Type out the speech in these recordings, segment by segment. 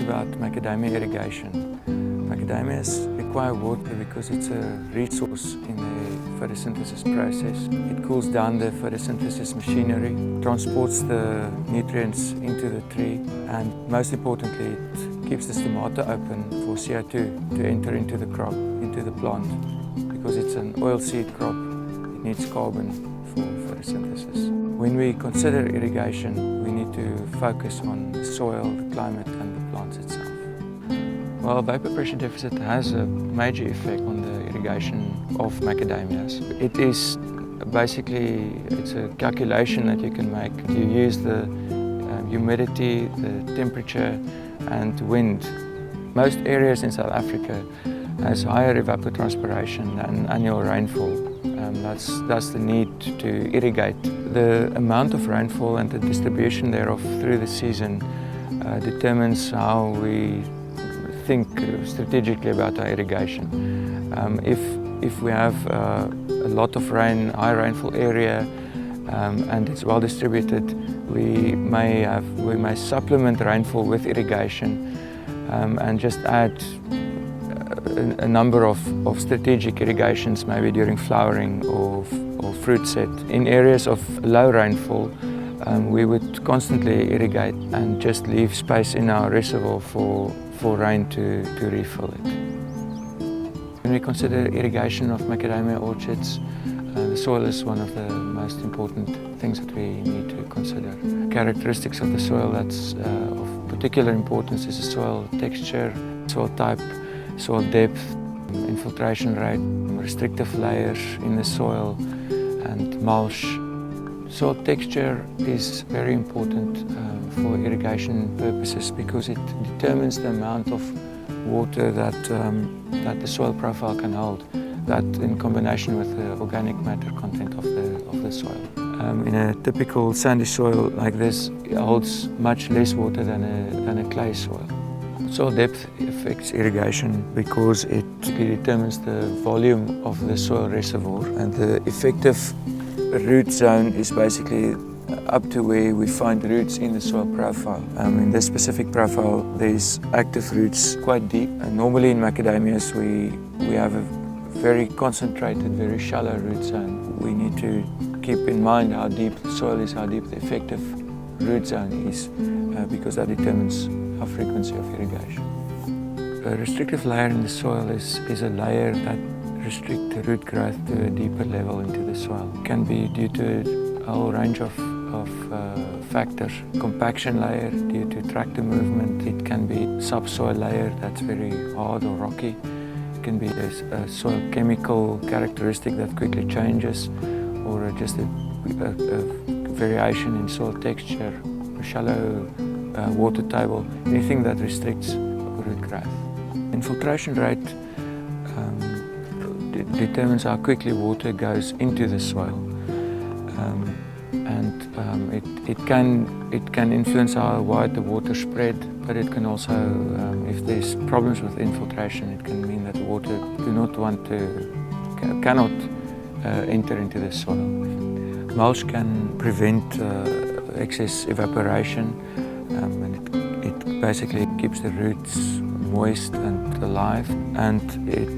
about macadamia irrigation. Macadamias require water because it's a resource in the photosynthesis process. It cools down the photosynthesis machinery, transports the nutrients into the tree, and most importantly, it keeps the stomata open for CO2 to enter into the crop, into the plant. Because it's an oilseed crop, it needs carbon for photosynthesis. When we consider irrigation, we need to focus on the soil, the climate, and the plants itself. Well, vapor pressure deficit has a major effect on the irrigation of macadamias. It is basically, it's a calculation that you can make. You use the humidity, the temperature, and wind. Most areas in South Africa has higher evapotranspiration than annual rainfall. That's the need to irrigate. The amount of rainfall and the distribution thereof through the season determines how we think strategically about our irrigation. If we have a lot of rain, high rainfall area, and it's well distributed, we may supplement rainfall with irrigation and just add a number of strategic irrigations, maybe during flowering or fruit set. In areas of low rainfall, we would constantly irrigate and just leave space in our reservoir for rain to refill it. When we consider irrigation of macadamia orchards, the soil is one of the most important things that we need to consider. Characteristics of the soil that's of particular importance is the soil texture, soil type, soil depth, infiltration rate, restrictive layers in the soil, and mulch. Soil texture is very important for irrigation purposes because it determines the amount of water that the soil profile can hold, that in combination with the organic matter content of the soil. In a typical sandy soil like this, it holds much less water than a clay soil. Soil depth affects irrigation because it determines the volume of the soil reservoir, and the effective root zone is basically up to where we find roots in the soil profile. In this specific profile, there's active roots quite deep, and normally in macadamias we have a very concentrated, very shallow root zone. We need to keep in mind how deep the soil is, how deep the effective root zone is, because that determines our frequency of irrigation. A restrictive layer in the soil is a layer that restricts the root growth to a deeper level into the soil. It can be due to a whole range of factors. Compaction layer due to tractor movement. It can be subsoil layer that's very hard or rocky. It can be a soil chemical characteristic that quickly changes, or just a variation in soil texture, a shallow water table, anything that restricts root growth. Infiltration rate determines how quickly water goes into the soil, and it can influence how wide the water spread, but it can also, if there's problems with infiltration, it can mean that the water cannot enter into the soil. Mulch can prevent excess evaporation, and it basically keeps the roots moist and alive, and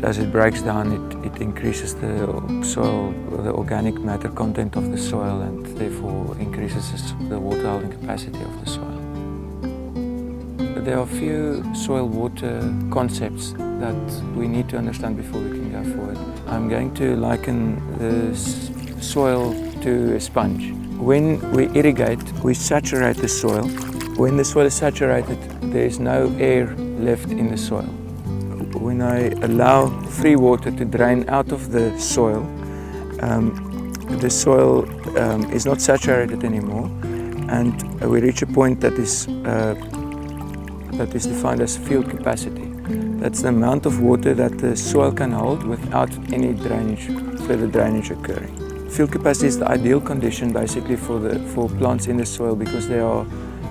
as it breaks down, it increases the soil, the organic matter content of the soil, and therefore increases the water holding capacity of the soil. There are a few soil-water concepts that we need to understand before we can go forward. I'm going to liken the soil to a sponge. When we irrigate, we saturate the soil. When the soil is saturated, there is no air left in the soil. When I allow free water to drain out of the soil is not saturated anymore, and we reach a point that is defined as field capacity. That's the amount of water that the soil can hold without any further drainage occurring. Field capacity is the ideal condition basically for plants in the soil because there are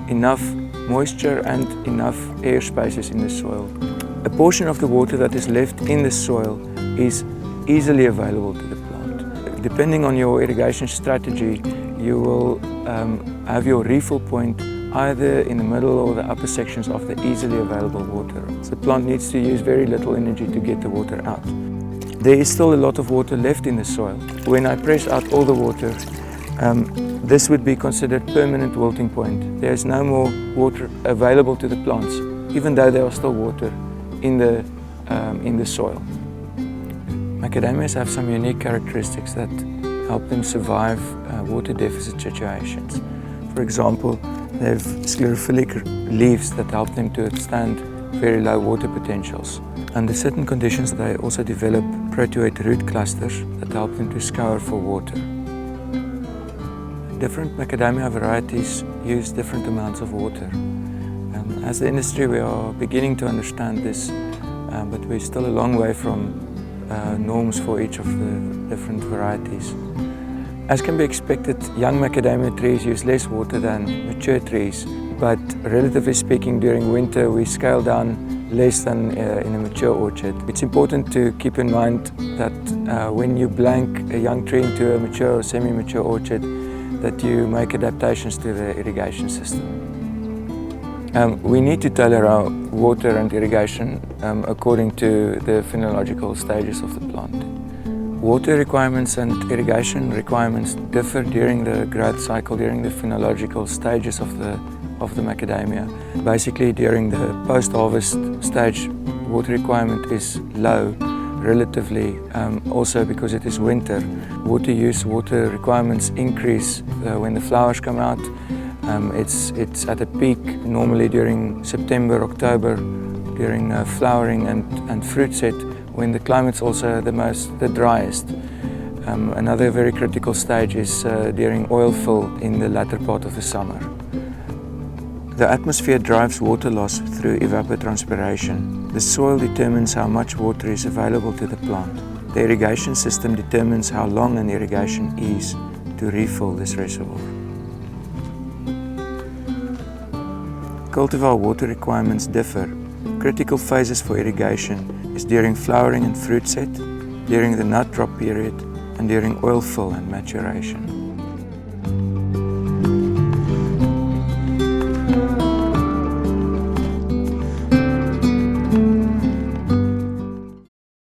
enough moisture and enough air spaces in the soil. A portion of the water that is left in the soil is easily available to the plant. Depending on your irrigation strategy, you will have your refill point either in the middle or the upper sections of the easily available water. So the plant needs to use very little energy to get the water out. There is still a lot of water left in the soil. When I press out all the water, this would be considered permanent wilting point. There is no more water available to the plants, even though there are still water in the soil. Macadamias have some unique characteristics that help them survive water deficit situations. For example, they have sclerophilic leaves that help them to withstand very low water potentials. Under certain conditions, they also develop proteoid root clusters that help them to scour for water. Different macadamia varieties use different amounts of water. As the industry, we are beginning to understand this, but we're still a long way from norms for each of the different varieties. As can be expected, young macadamia trees use less water than mature trees, but relatively speaking, during winter we scale down less than in a mature orchard. It's important to keep in mind that when you blank a young tree into a mature or semi-mature orchard, that you make adaptations to the irrigation system. We need to tailor our water and irrigation according to the phenological stages of the plant. Water requirements and irrigation requirements differ during the growth cycle, during the phenological stages of the macadamia. Basically, during the post-harvest stage, water requirement is low relatively, also because it is winter. Water requirements increase when the flowers come out. It's at a peak normally during September, October, during flowering and fruit set, when the climate's also the driest. Another very critical stage is during oil fill in the latter part of the summer. The atmosphere drives water loss through evapotranspiration. The soil determines how much water is available to the plant. The irrigation system determines how long an irrigation is to refill this reservoir. Cultivar water requirements differ. Critical phases for irrigation is during flowering and fruit set, during the nut drop period, and during oil fill and maturation.